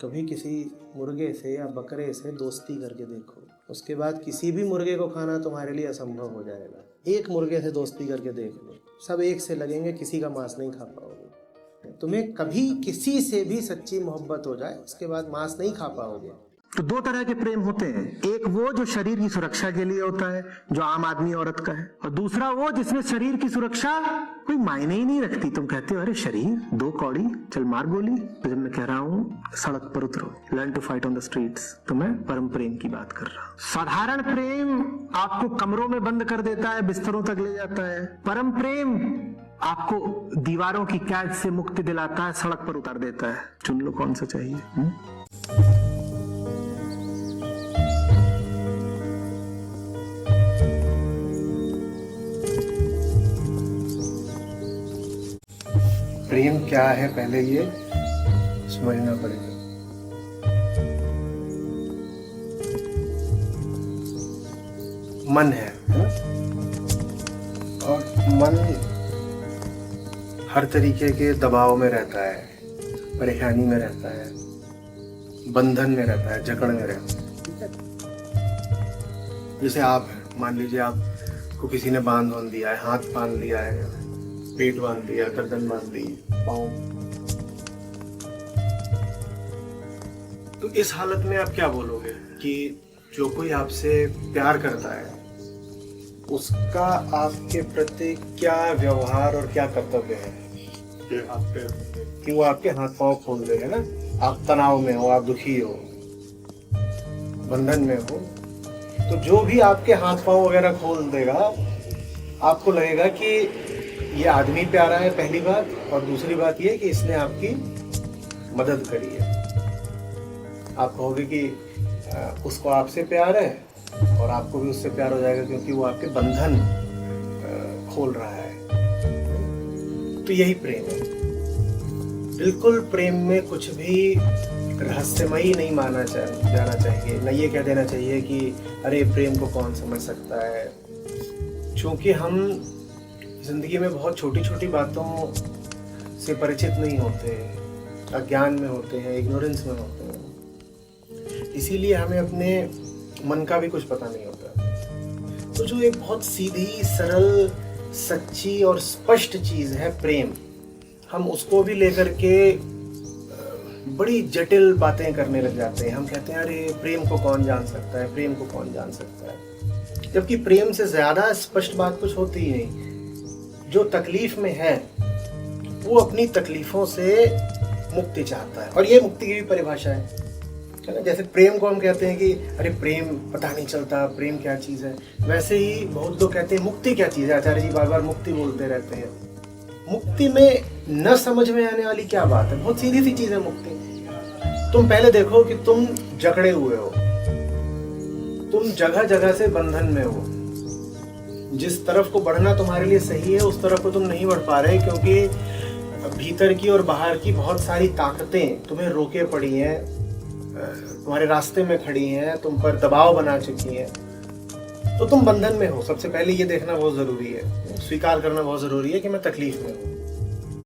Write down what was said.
कभी किसी मुर्गे से या बकरे से दोस्ती करके देखो, उसके बाद किसी भी मुर्गे को खाना तुम्हारे लिए असंभव हो जाएगा। एक मुर्गे से दोस्ती करके देख लो, सब एक से लगेंगे, किसी का मांस नहीं खा पाओगे। तुम्हें कभी किसी से भी सच्ची मोहब्बत हो जाए, उसके बाद मांस नहीं खा पाओगे। तो दो तरह के प्रेम होते हैं, एक वो जो शरीर की सुरक्षा के लिए होता है, जो आम आदमी औरत का है, और दूसरा वो जिसमें शरीर की सुरक्षा कोई मायने ही नहीं रखती। तुम कहते हो अरे शरीर दो कौड़ी, चल मार गोली। तो जब मैं कह रहा हूँ सड़क पर उतरो, learn to fight on the streets, तो मैं परम प्रेम की बात कर रहा हूँ। साधारण प्रेम आपको कमरों में बंद कर देता है, बिस्तरों तक ले जाता है। परम प्रेम आपको दीवारों की कैद से मुक्ति दिलाता है, सड़क पर उतार देता है। चुन लो कौन सा चाहिए। प्रेम क्या है पहले ये समझना पड़ेगा। मन है और मन हर तरीके के दबाव में रहता है, परेशानी में रहता है, बंधन में रहता है, जकड़ में रहता है। ठीक है, जैसे आप हैं, मान लीजिए आपको किसी ने बांध दिया है, हाथ बांध लिया है, पेट बांध दिया, गर्दन बांध दी, पाँव। तो इस हालत में आप क्या बोलोगे कि जो कोई आपसे प्यार करता है उसका आपके प्रति क्या व्यवहार और क्या कर्तव्य है कि वो आपके हाथ पांव खोल देगा ना। आप तनाव में हो, आप दुखी हो, बंधन में हो, तो जो भी आपके हाथ पांव वगैरह खोल देगा, आपको लगेगा कि ये आदमी प्यारा है, पहली बात, और दूसरी बात ये कि इसने आपकी मदद करी है। आप कहोगे कि उसको आपसे प्यार है और आपको भी उससे प्यार हो जाएगा क्योंकि वो आपके बंधन खोल रहा है। तो यही प्रेम है। बिल्कुल प्रेम में कुछ भी रहस्यमयी नहीं माना जाना चाहिए। न ये कह देना चाहिए कि अरे प्रेम को कौन समझ सकता है, क्योंकि हम जिंदगी में बहुत छोटी छोटी बातों से परिचित नहीं होते, अज्ञान में होते हैं, इग्नोरेंस में होते हैं। इसीलिए हमें अपने मन का भी कुछ पता नहीं होता। तो जो एक बहुत सीधी, सरल, सच्ची और स्पष्ट चीज है प्रेम, हम उसको भी लेकर के बड़ी जटिल बातें करने लग जाते हैं। हम कहते हैं अरे प्रेम को कौन जान सकता है, प्रेम को कौन जान सकता है, जबकि प्रेम से ज्यादा स्पष्ट बात कुछ होती ही नहीं। जो तकलीफ में है वो अपनी तकलीफों से मुक्ति चाहता है, और ये मुक्ति की भी परिभाषा है ना। जैसे प्रेम को हम कहते हैं कि अरे प्रेम पता नहीं चलता, प्रेम क्या चीज है, वैसे ही बहुत लोग कहते हैं मुक्ति क्या चीज है। आचार्य जी बार बार मुक्ति बोलते रहते हैं। मुक्ति में न समझ में आने वाली क्या बात है, बहुत सीधी सी चीज है मुक्ति। तुम पहले देखो कि तुम जकड़े हुए हो, तुम जगह जगह से बंधन में हो। जिस तरफ को बढ़ना तुम्हारे लिए सही है उस तरफ को तुम नहीं बढ़ पा रहे, क्योंकि भीतर की और बाहर की बहुत सारी ताकतें तुम्हें रोके पड़ी हैं, तुम्हारे रास्ते में खड़ी हैं, तुम पर दबाव बना चुकी हैं। तो तुम बंधन में हो। सबसे पहले ये देखना बहुत जरूरी है, स्वीकार करना बहुत जरूरी है कि मैं तकलीफ में हूँ।